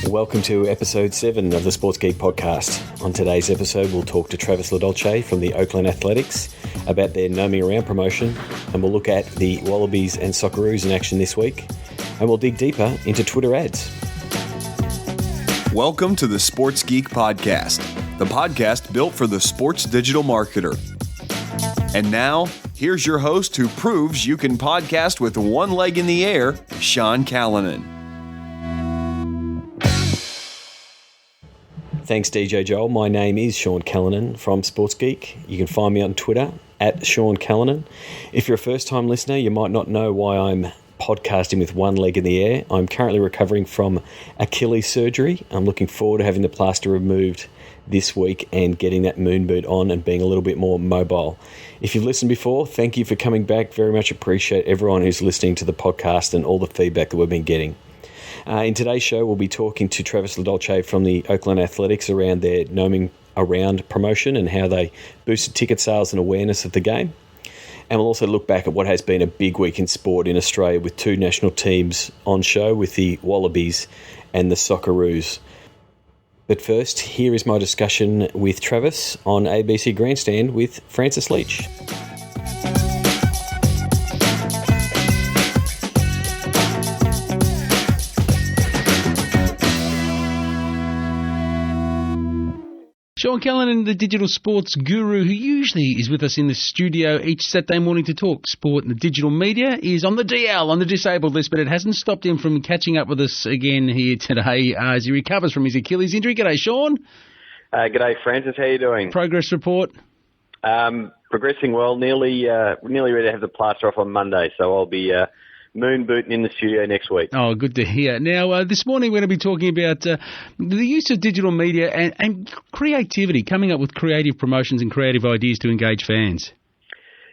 Welcome to episode 7 of the Sports Geek podcast. On today's episode, we'll talk to Travis LaDolce from the Oakland Athletics about their Gnomin around promotion, and we'll look at the Wallabies and Socceroos in action this week, and we'll dig deeper into Twitter ads. Welcome to the Sports Geek podcast, the podcast built for the sports digital marketer. And now, here's your host who proves you can podcast with one leg in the air, Sean Callanan. Thanks, DJ Joel. My name is Sean Callanan from Sports Geek. You can find me on Twitter at Sean Callanan. If you're a first-time listener, you might not know why I'm podcasting with one leg in the air. I'm currently recovering from Achilles surgery. I'm looking forward to having the plaster removed this week and getting that moon boot on and being a little bit more mobile. If you've listened before, thank you for coming back. Very much appreciate everyone who's listening to the podcast and all the feedback that we've been getting. In today's show, we'll be talking to Travis LaDolce from the Oakland Athletics around their Gnomin around promotion and how they boosted ticket sales and awareness of the game. And we'll also look back at what has been a big week in sport in Australia with two national teams on show with the Wallabies and the Socceroos. But first, here is my discussion with Travis on ABC Grandstand with Francis Leach. Sean Callanan, the digital sports guru who usually is with us in the studio each Saturday morning to talk sport and the digital media, is on the DL, on the disabled list, but it hasn't stopped him from catching up with us again here today as he recovers from his Achilles injury. G'day, Sean. G'day, Francis. How you doing? Progress report? Progressing well. Nearly ready to have the plaster off on Monday, so I'll be moon booting in the studio next week. Oh, good to hear. Now, this morning we're going to be talking about the use of digital media and creativity, coming up with creative promotions and creative ideas to engage fans.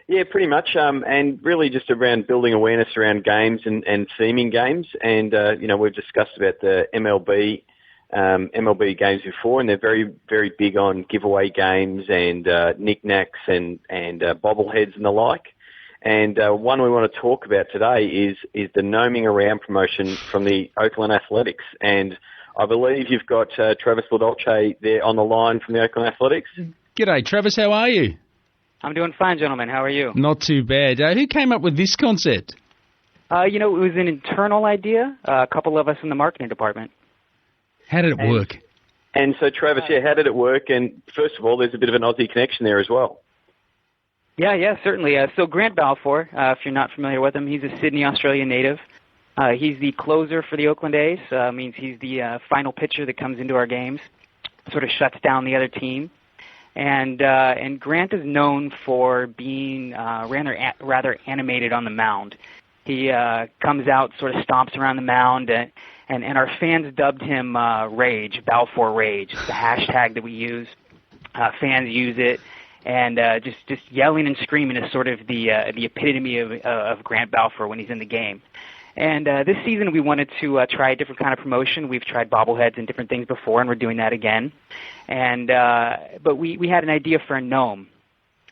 Yeah, pretty much, and really just around building awareness around games and theming games. And, we've discussed about the MLB games before, and they're very, very big on giveaway games and knickknacks and bobbleheads and the like. And one we want to talk about today is the Gnoming around promotion from the Oakland Athletics. And I believe you've got Travis LaDolce there on the line from the Oakland Athletics. G'day, Travis. How are you? I'm doing fine, gentlemen. How are you? Not too bad. Who came up with this concept? It was an internal idea, a couple of us in the marketing department. How did it work? And so, Travis, how did it work? And first of all, there's a bit of an Aussie connection there as well. Yeah, certainly. So Grant Balfour, if you're not familiar with him, he's a Sydney, Australia native. He's the closer for the Oakland A's. Means he's the final pitcher that comes into our games, sort of shuts down the other team. And Grant is known for being rather animated on the mound. He comes out, sort of stomps around the mound, and our fans dubbed him Rage, Balfour Rage. It's the hashtag that we use. Fans use it. And just yelling and screaming is sort of the epitome of Grant Balfour when he's in the game. And this season we wanted to try a different kind of promotion. We've tried bobbleheads and different things before, and we're doing that again. And but we had an idea for a gnome,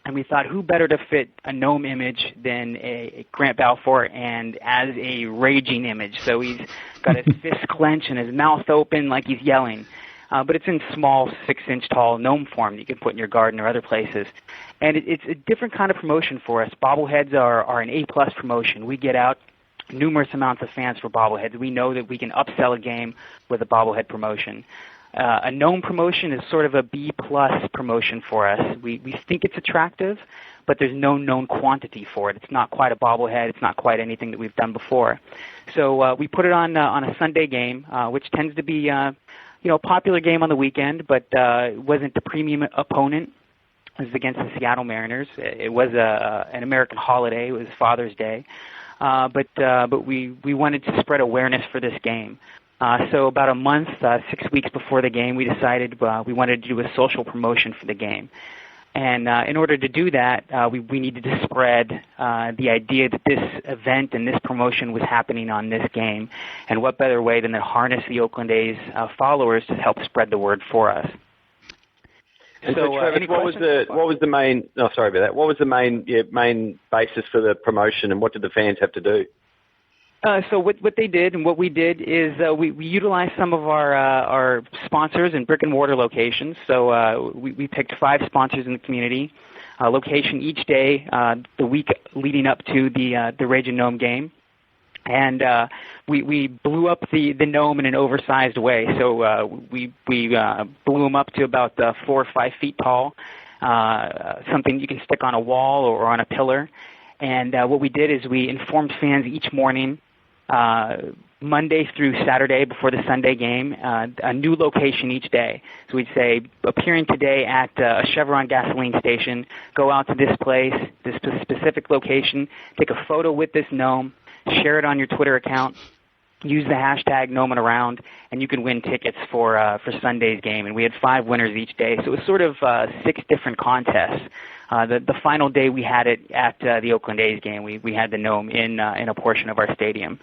and we thought who better to fit a gnome image than a Grant Balfour and as a raging image. So he's got his fists clenched and his mouth open like he's yelling. But it's in small 6-inch tall gnome form that you can put in your garden or other places. And it's a different kind of promotion for us. Bobbleheads are an A-plus promotion. We get out numerous amounts of fans for bobbleheads. We know that we can upsell a game with a bobblehead promotion. A gnome promotion is sort of a B-plus promotion for us. We think it's attractive, but there's no known quantity for it. It's not quite a bobblehead. It's not quite anything that we've done before. So we put it on a Sunday game, which tends to be a popular game on the weekend, but it wasn't the premium opponent. It was against the Seattle Mariners. It was an American holiday. It was Father's Day. But we wanted to spread awareness for this game. So about a month, 6 weeks before the game, we decided we wanted to do a social promotion for the game. And in order to do that, we needed to spread the idea that this event and this promotion was happening on this game. And what better way than to harness the Oakland A's followers to help spread the word for us. And so Travis, what was the main? No, sorry about that. What was the main basis for the promotion, and what did the fans have to do? So what they did and what we did is we utilized some of our sponsors in brick and mortar locations. So we picked 5 sponsors in the community, location each day the week leading up to the Rage and Gnome game. And we blew up the gnome in an oversized way. So we blew him up to about 4 or 5 feet tall, something you can stick on a wall or on a pillar. And what we did is we informed fans each morning, Monday through Saturday before the Sunday game, a new location each day. So we'd say, appearing today at a Chevron gasoline station, go out to this place, this specific location, take a photo with this gnome, share it on your Twitter account, use the hashtag #GnominAround, and you can win tickets for Sunday's game. And we had 5 winners each day, so it was sort of 6 different contests. The final day we had it at the Oakland A's game. We had the gnome in a portion of our stadium.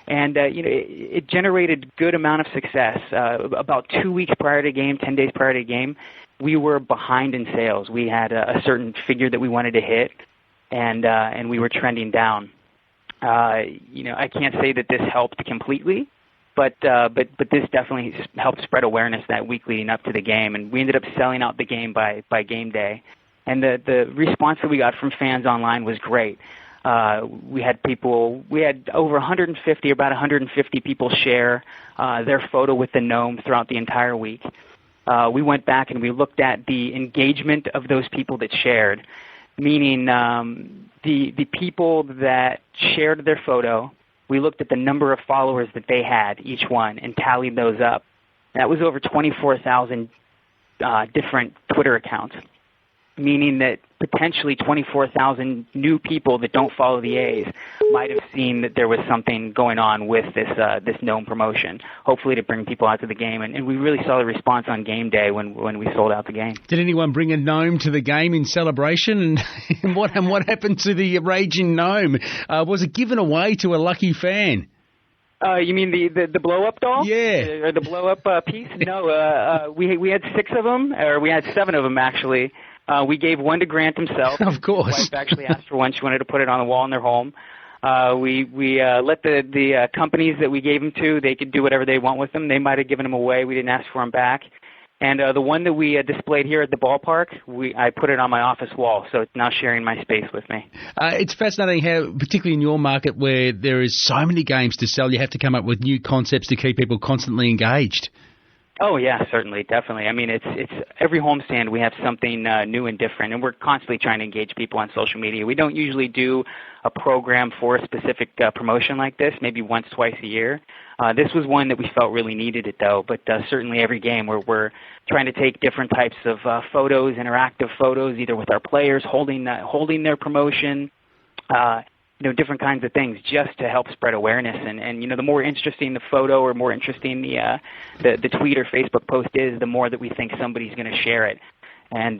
And, it generated good amount of success. About 2 weeks prior to the game, 10 days prior to the game, we were behind in sales. We had a certain figure that we wanted to hit, and we were trending down. I can't say that this helped completely, but this definitely helped spread awareness that week leading up to the game, and we ended up selling out the game by game day. And the response that we got from fans online was great. We had over 150, about 150 people share their photo with the gnome throughout the entire week. We went back and we looked at the engagement of those people that shared, meaning the people that shared their photo. We looked at the number of followers that they had, each one, and tallied those up. That was over 24,000 different Twitter accounts, meaning that potentially 24,000 new people that don't follow the A's might have seen that there was something going on with this gnome promotion, hopefully to bring people out to the game. And we really saw the response on game day when we sold out the game. Did anyone bring a gnome to the game in celebration? And what happened to the raging gnome? Was it given away to a lucky fan? You mean the blow-up doll? Yeah. Or the blow-up piece? No, we had 6 of them, or we had 7 of them, actually. We gave one to Grant himself. Of course. His wife actually asked for one. She wanted to put it on the wall in their home. We let the companies that we gave them to, they could do whatever they want with them. They might have given them away. We didn't ask for them back. And the one that we displayed here at the ballpark, I put it on my office wall, so it's now sharing my space with me. It's fascinating how, particularly in your market where there is so many games to sell, you have to come up with new concepts to keep people constantly engaged. Oh yeah, certainly, definitely. I mean, it's every homestand we have something new and different, and we're constantly trying to engage people on social media. We don't usually do a program for a specific promotion like this, maybe once, twice a year. This was one that we felt really needed it, though. But certainly every game we're trying to take different types of photos, interactive photos, either with our players holding their promotion. Different kinds of things just to help spread awareness. And the more interesting the photo or more interesting the tweet or Facebook post is, the more that we think somebody's going to share it. And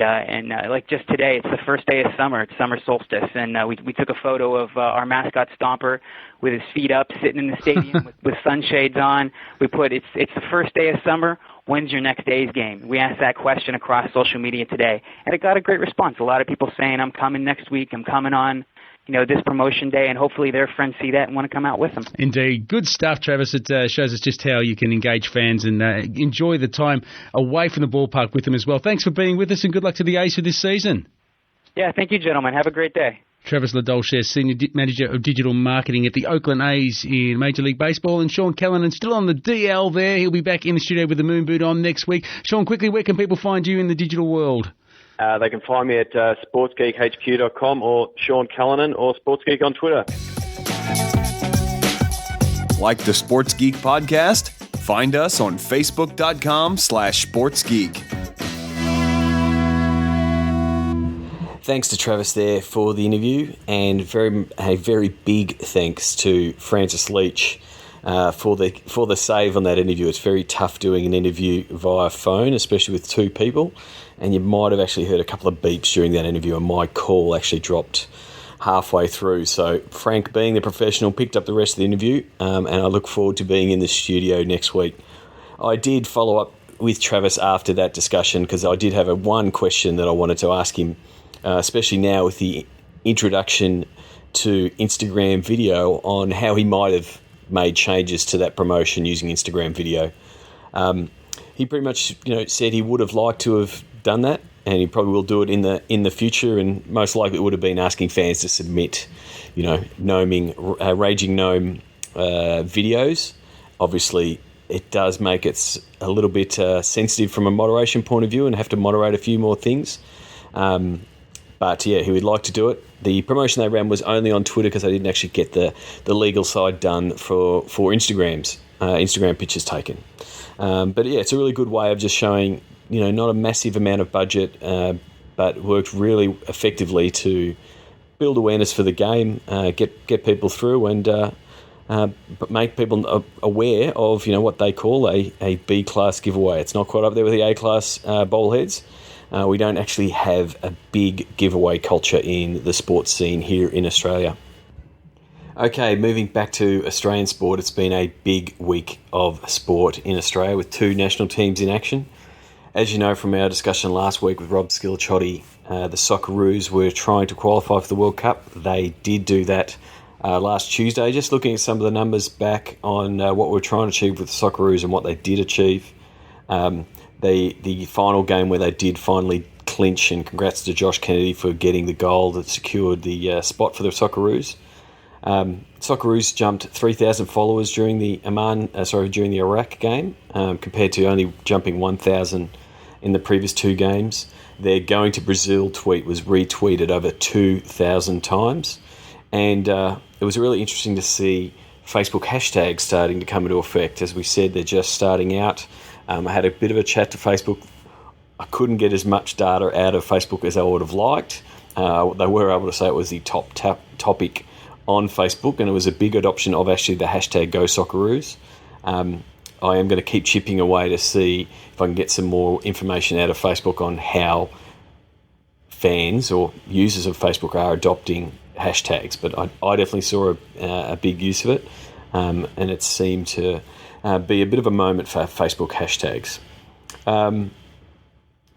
like just today, it's the first day of summer. It's summer solstice, and we took a photo of our mascot Stomper with his feet up, sitting in the stadium with sunshades on. We put it's the first day of summer. When's your next A's game? We asked that question across social media today, and it got a great response. A lot of people saying, "I'm coming next week. I'm coming on." This promotion day, and hopefully their friends see that and want to come out with them. Indeed. Good stuff, Travis. It shows us just how you can engage fans and enjoy the time away from the ballpark with them as well. Thanks for being with us, and good luck to the A's for this season. Yeah, thank you, gentlemen. Have a great day. Travis LaDolce, Senior Manager of Digital Marketing at the Oakland A's in Major League Baseball, and Sean Callanan still on the DL there. He'll be back in the studio with the Moon Boot on next week. Sean, quickly, where can people find you in the digital world? They can find me at sportsgeekhq.com or Sean Callanan or Sportsgeek on Twitter. Like the Sports Geek podcast? Find us on facebook.com/sportsgeek. Thanks to Travis there for the interview, and a very big thanks to Francis Leach for the save on that interview. It's very tough doing an interview via phone, especially with 2 people. And you might have actually heard a couple of beeps during that interview, and my call actually dropped halfway through. So Frank, being the professional, picked up the rest of the interview, and I look forward to being in the studio next week. I did follow up with Travis after that discussion because I did have one question that I wanted to ask him, especially now with the introduction to Instagram video, on how he might have made changes to that promotion using Instagram video. He pretty much, said he would have liked to have done that, and he probably will do it in the future. And most likely, it would have been asking fans to submit, Raging Gnome videos. Obviously, it does make it a little bit sensitive from a moderation point of view, and have to moderate a few more things. But yeah, he would like to do it. The promotion they ran was only on Twitter because they didn't actually get the legal side done for Instagram pictures taken. But yeah, it's a really good way of just showing, not a massive amount of budget, but worked really effectively to build awareness for the game, get people through, and make people aware of what they call a B-class giveaway. It's not quite up there with the A-class bobbleheads. We don't actually have a big giveaway culture in the sports scene here in Australia. Okay, moving back to Australian sport, it's been a big week of sport in Australia with 2 national teams in action. As you know from our discussion last week with Rob Skilchotti, the Socceroos were trying to qualify for the World Cup. They did do that last Tuesday. Just looking at some of the numbers back on what we were trying to achieve with the Socceroos and what they did achieve. The final game where they did finally clinch, and congrats to Josh Kennedy for getting the goal that secured the spot for the Socceroos. Socceroos jumped 3,000 followers during the Iraq game, compared to only jumping 1,000 in the previous 2 games. Their Going to Brazil tweet was retweeted over 2,000 times, and it was really interesting to see Facebook hashtags starting to come into effect. As we said, they're just starting out. I had a bit of a chat to Facebook. I couldn't get as much data out of Facebook as I would have liked. They were able to say it was the top topic on Facebook, and it was a big adoption of actually the hashtag #GoSocceroos. I am going to keep chipping away to see if I can get some more information out of Facebook on how fans or users of Facebook are adopting hashtags, but I definitely saw a big use of it, and it seemed to be a bit of a moment for Facebook hashtags.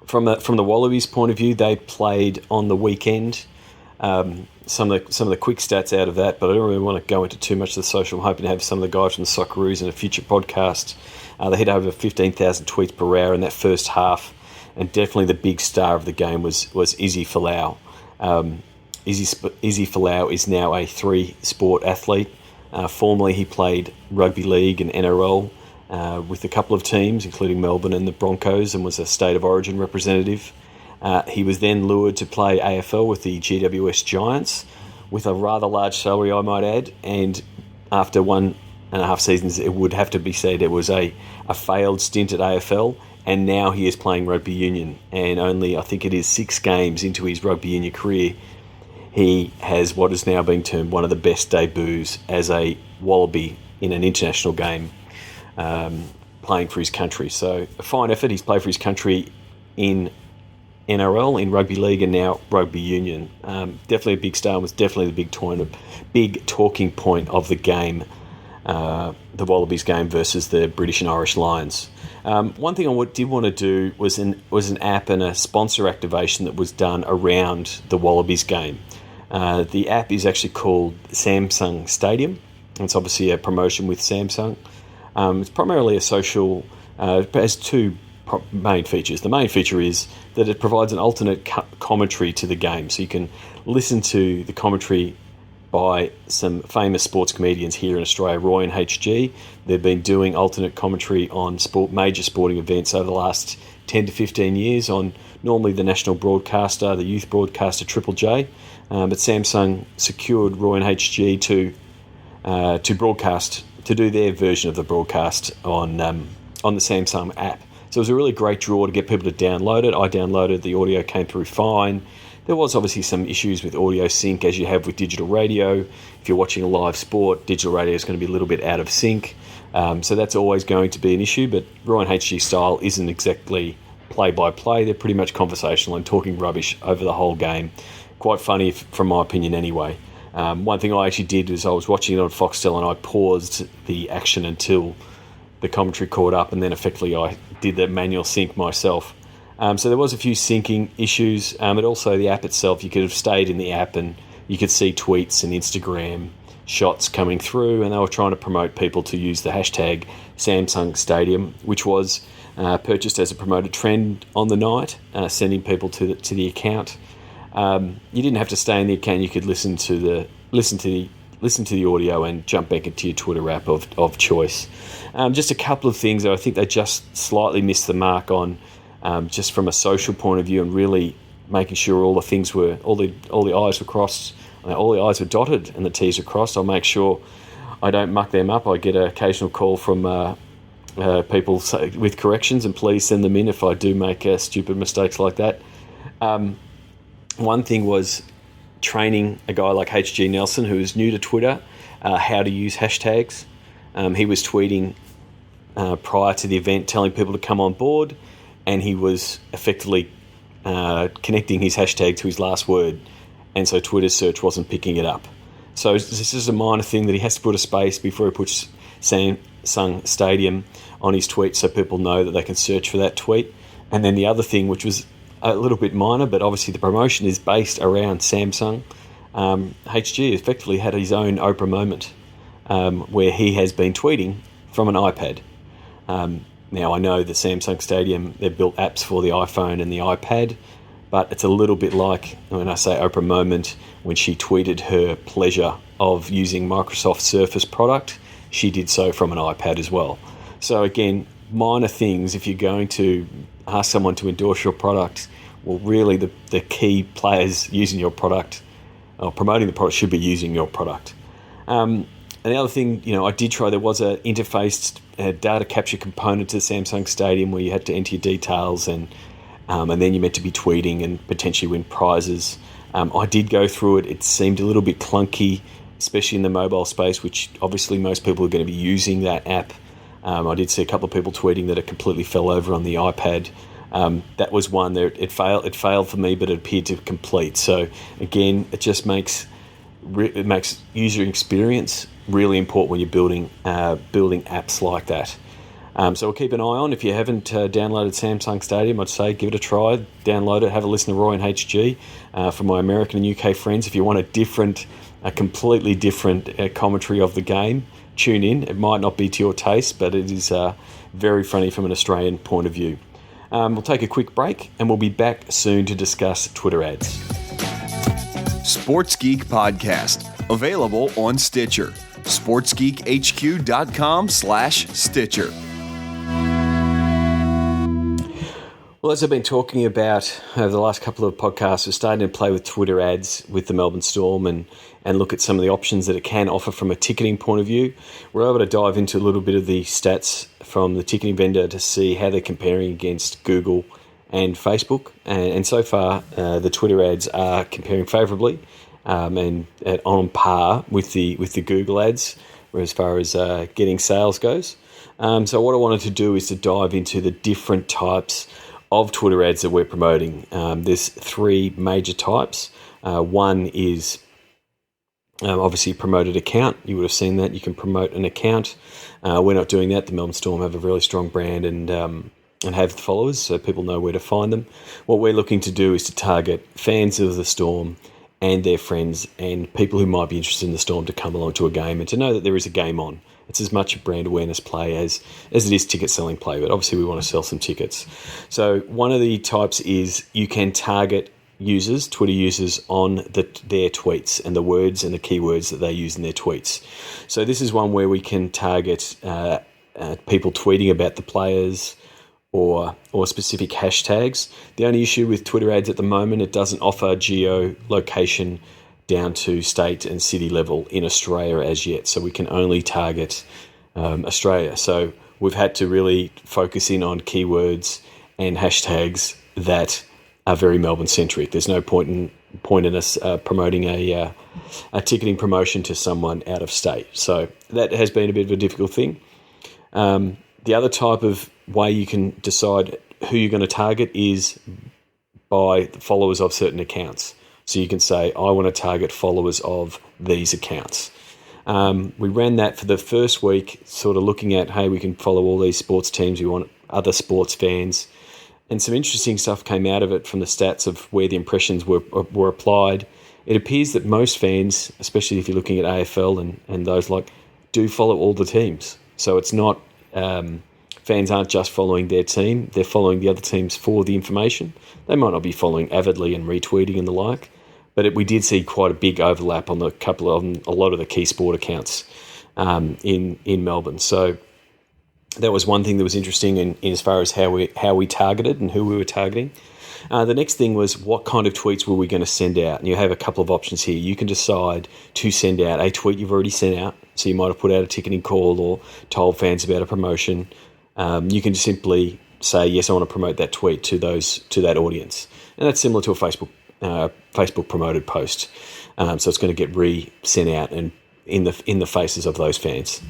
From the Wallabies point of view, they played on the weekend. Some of the quick stats out of that, but I don't really want to go into too much of the social. I'm hoping to have some of the guys from the Socceroos in a future podcast. They hit over 15,000 tweets per hour in that first half, and definitely the big star of the game was Izzy Folau. Izzy Folau is now a 3-sport athlete. Formerly, he played rugby league and NRL with a couple of teams, including Melbourne and the Broncos, and was a state of origin representative. He was then lured to play AFL with the GWS Giants, with a rather large salary, I might add. And after 1.5 seasons, it would have to be said it was a failed stint at AFL. And now he is playing rugby union. And only, I think it is 6 games into his rugby union career, he has what is now being termed one of the best debuts as a Wallaby in an international game, playing for his country. So a fine effort. He's played for his country in NRL, in rugby league, and now rugby union. Definitely a big star, and was definitely the big talking point of the game, the Wallabies game versus the British and Irish Lions. One thing I did want to do was an app and a sponsor activation that was done around the Wallabies game. The app is actually called Samsung Stadium. It's obviously a promotion with Samsung. It's primarily a social. It has 2 main features. The main feature is that it provides an alternate commentary to the game, so you can listen to the commentary by some famous sports comedians here in Australia, Roy and HG. They've been doing alternate commentary on major sporting events over the last 10 to 15 years on normally the national broadcaster, the youth broadcaster Triple J, but Samsung secured Roy and HG to broadcast, to do their version of the broadcast on the Samsung app. So it was a really great draw to get people to download it. I downloaded, the audio came through fine. There was obviously some issues with audio sync, as you have with digital radio. If you're watching a live sport, digital radio is going to be a little bit out of sync. So that's always going to be an issue, but Raw and HG style isn't exactly play-by-play. They're pretty much conversational and talking rubbish over the whole game. Quite funny, from my opinion anyway. One thing I actually did is I was watching it on Foxtel and I paused the action until the commentary caught up, and then effectively I did the manual sync myself. So there was a few syncing issues, but also the app itself, you could have stayed in the app and you could see tweets and Instagram shots coming through, and they were trying to promote people to use the hashtag Samsung Stadium, which was purchased as a promoted trend on the night, sending people to the account. You didn't have to stay in the account; you could listen to the audio and jump back into your Twitter app of choice. Just a couple of things that I think they just slightly missed the mark on, just from a social point of view, and really making sure all the I's were crossed, all the I's were dotted, and the T's were crossed. I'll make sure I don't muck them up. I get an occasional call from people with corrections, and please send them in if I do make stupid mistakes like that. One thing was training a guy like H.G. Nelson, who is new to Twitter, how to use hashtags. He was tweeting prior to the event, telling people to come on board, and he was effectively connecting his hashtag to his last word, and so Twitter's search wasn't picking it up. So this is a minor thing that he has to put a space before he puts Samsung Stadium on his tweet, so people know that they can search for that tweet. And then the other thing, which was a little bit minor, but obviously the promotion is based around Samsung. HG effectively had his own Oprah moment, where he has been tweeting from an iPad. Now, I know the Samsung Stadium, they've built apps for the iPhone and the iPad, but it's a little bit like when I say Oprah moment, when she tweeted her pleasure of using Microsoft Surface product, she did so from an iPad as well. So again, minor things. If you're going to ask someone to endorse your product, well, really the key players using your product or promoting the product should be using your product. And the other thing, I did try, there was an interfaced data capture component to the Samsung Stadium where you had to enter your details and then you meant to be tweeting and potentially win prizes. I did go through it. It seemed a little bit clunky, especially in the mobile space, which obviously most people are going to be using that app. I did see a couple of people tweeting that it completely fell over on the iPad. That was one that it failed for me, but it appeared to complete. So again, it just makes user experience really important when you're building apps like that. So we'll keep an eye on. If you haven't downloaded Samsung Stadium, I'd say give it a try, download it, have a listen to Roy and HG. For my American and UK friends, if you want a completely different commentary of the game, tune in. It might not be to your taste, but it is very funny from an Australian point of view. We'll take a quick break, and we'll be back soon to discuss Twitter ads. Sports Geek Podcast, available on Stitcher. SportsGeekHQ.com/Stitcher. Well, as I've been talking about over the last couple of podcasts, we're starting to play with Twitter ads with the Melbourne Storm and look at some of the options that it can offer from a ticketing point of view. We're able to dive into a little bit of the stats from the ticketing vendor to see how they're comparing against Google and Facebook. And so far, the Twitter ads are comparing favourably and on par with the Google ads as far as getting sales goes. So what I wanted to do is to dive into the different types of Twitter ads that we're promoting. There's three major types. One is obviously promoted account. You would have seen that. You can promote an account. We're not doing that. The Melbourne Storm have a really strong brand and have followers, so people know where to find them. What we're looking to do is to target fans of the Storm and their friends and people who might be interested in the Storm to come along to a game and to know that there is a game on. It's as much a brand awareness play as it is ticket selling play, but obviously we want to sell some tickets. So one of the types is you can target users, Twitter users, on their tweets and the words and the keywords that they use in their tweets. So this is one where we can target people tweeting about the players or specific hashtags. The only issue with Twitter ads at the moment, it doesn't offer geolocation down to state and city level in Australia as yet. So we can only target Australia. So we've had to really focus in on keywords and hashtags that are very Melbourne-centric. There's no point in us promoting a ticketing promotion to someone out of state. So that has been a bit of a difficult thing. The other type of way you can decide who you're going to target is by the followers of certain accounts. So you can say, I want to target followers of these accounts. We ran that for the first week, sort of looking at, hey, we can follow all these sports teams. We want other sports fans. And some interesting stuff came out of it from the stats of where the impressions were applied it appears that most fans, especially if you're looking at AFL and those like, do follow all the teams. So it's not, fans aren't just following their team, they're following the other teams for the information. They might not be following avidly and retweeting and the like, but we did see quite a big overlap on a lot of the key sport accounts in Melbourne. So that was one thing that was interesting in as far as how we targeted and who we were targeting. The next thing was what kind of tweets were we going to send out? And you have a couple of options here. You can decide to send out a tweet you've already sent out. So you might have put out a ticketing call or told fans about a promotion. You can just simply say, yes, I want to promote that tweet to that audience. And that's similar to a Facebook promoted post. So it's going to get sent out and in the faces of those fans.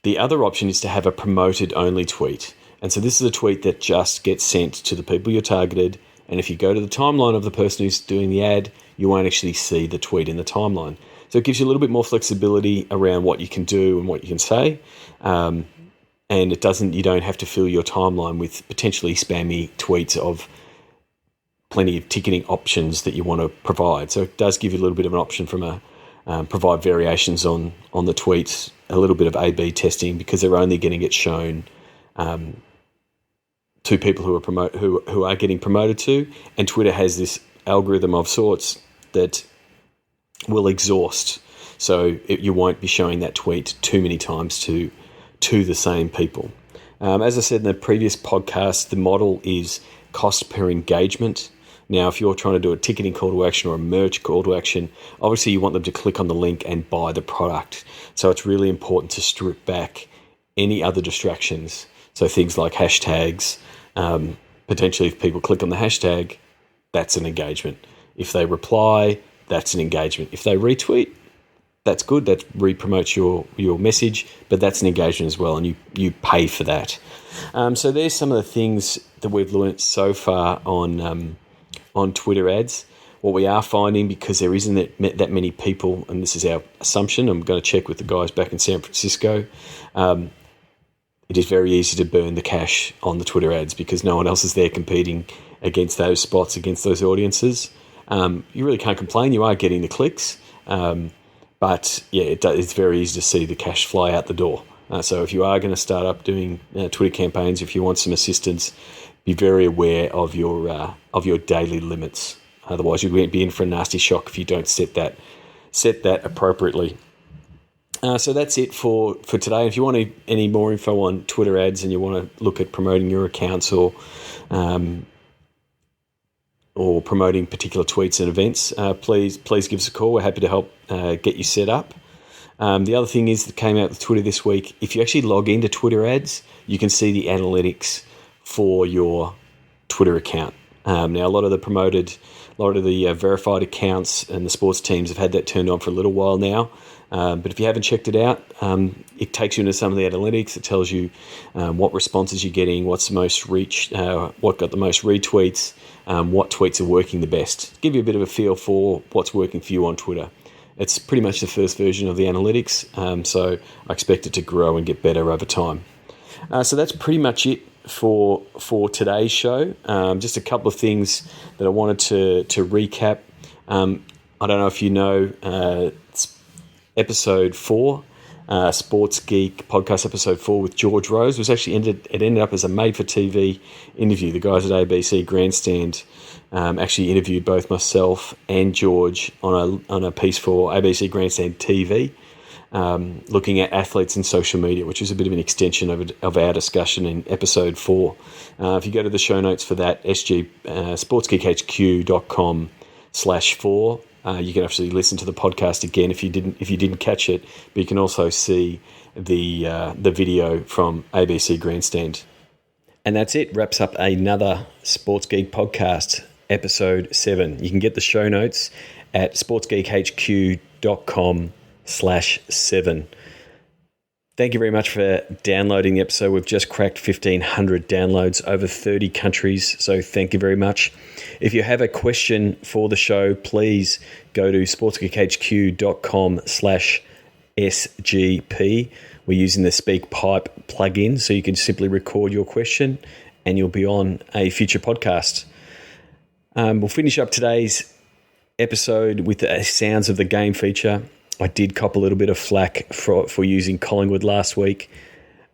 The other option is to have a promoted only tweet. And so this is a tweet that just gets sent to the people you're targeted. And if you go to the timeline of the person who's doing the ad, you won't actually see the tweet in the timeline. So it gives you a little bit more flexibility around what you can do and what you can say. And you don't have to fill your timeline with potentially spammy tweets of plenty of ticketing options that you want to provide. So it does give you a little bit of an option from provide variations on the tweets, a little bit of A/B testing, because they're only going to get shown to people who are getting promoted to, and Twitter has this algorithm of sorts that will exhaust. So you won't be showing that tweet too many times to the same people. As I said in the previous podcast, the model is cost per engagement. Now, if you're trying to do a ticketing call to action or a merch call to action, obviously you want them to click on the link and buy the product. So it's really important to strip back any other distractions. So things like hashtags, potentially if people click on the hashtag, that's an engagement. If they reply, that's an engagement. If they retweet, that's good. That re-promotes your message, but that's an engagement as well, and you pay for that. So there's some of the things that we've learnt so far on Twitter ads. What we are finding, because there isn't that many people, and this is our assumption, I'm going to check with the guys back in San Francisco, it is very easy to burn the cash on the Twitter ads because no one else is there competing against those spots, against those audiences. You really can't complain. You are getting the clicks, but yeah, it's very easy to see the cash fly out the door. So if you are going to start up doing Twitter campaigns, if you want some assistance, be very aware of your daily limits. Otherwise, you'll be in for a nasty shock if you don't set that appropriately. So that's it for today. If you want any more info on Twitter ads and you want to look at promoting your accounts or promoting particular tweets and events, please give us a call. We're happy to help get you set up. The other thing is that came out with Twitter this week. If you actually log into Twitter ads, you can see the analytics for your Twitter account. Now, a lot of the verified accounts and the sports teams have had that turned on for a little while now. But if you haven't checked it out, it takes you into some of the analytics. It tells you what responses you're getting, what's the most reach, what got the most retweets, what tweets are working the best. Give you a bit of a feel for what's working for you on Twitter. It's pretty much the first version of the analytics, so I expect it to grow and get better over time. So that's pretty much it for today's show. Just a couple of things that I wanted to recap. I don't know if you know, episode 4, Sports Geek podcast episode 4 with George Rose was actually ended up as a made-for-TV interview. The guys at ABC Grandstand actually interviewed both myself and George on a piece for ABC Grandstand TV, looking at athletes and social media, which is a bit of an extension of our discussion in episode 4. If you go to the show notes for that, sportsgeekhq.com/4, you can actually listen to the podcast again if you didn't catch it, but you can also see the video from ABC Grandstand. And that's it. Wraps up another Sports Geek podcast, episode 7. You can get the show notes at sportsgeekhq.com/7. Thank you very much for downloading the episode. We've just cracked 1,500 downloads, over 30 countries, so thank you very much. If you have a question for the show, please go to sportsgeekhq.com/SGP. We're using the SpeakPipe plugin, so you can simply record your question and you'll be on a future podcast. We'll finish up today's episode with the Sounds of the Game feature, I did cop a little bit of flack for using Collingwood last week.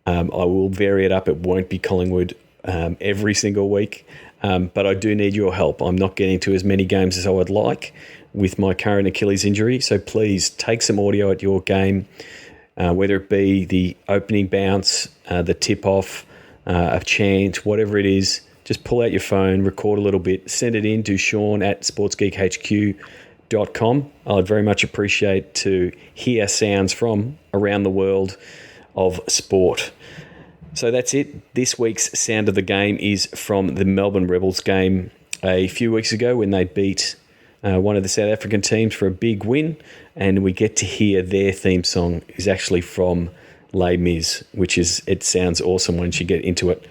I will vary it up. It won't be Collingwood every single week, but I do need your help. I'm not getting to as many games as I would like with my current Achilles injury, so please take some audio at your game, whether it be the opening bounce, the tip-off, a chant, whatever it is. Just pull out your phone, record a little bit, send it in to Sean at sportsgeekhq.com. I'd very much appreciate to hear sounds from around the world of sport. So that's it. This week's Sound of the Game is from the Melbourne Rebels game a few weeks ago when they beat one of the South African teams for a big win, and we get to hear their theme song is actually from Les Mis, it sounds awesome once you get into it.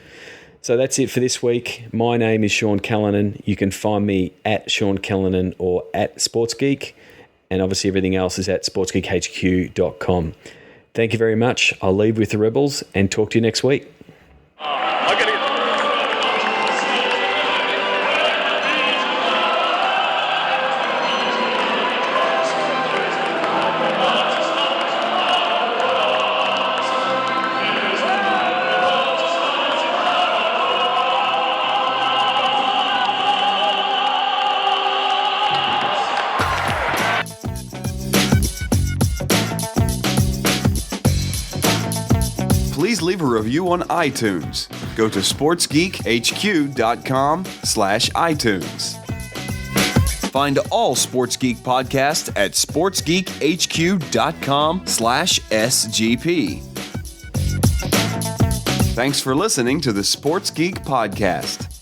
So that's it for this week. My name is Sean Callanan. You can find me at Sean Callanan or at SportsGeek, and obviously everything else is at sportsgeekhq.com. Thank you very much. I'll leave with the Rebels and talk to you next week. Please leave a review on iTunes. Go to sportsgeekhq.com/iTunes. Find all Sports Geek podcasts at sportsgeekhq.com/SGP. Thanks for listening to the Sports Geek Podcast.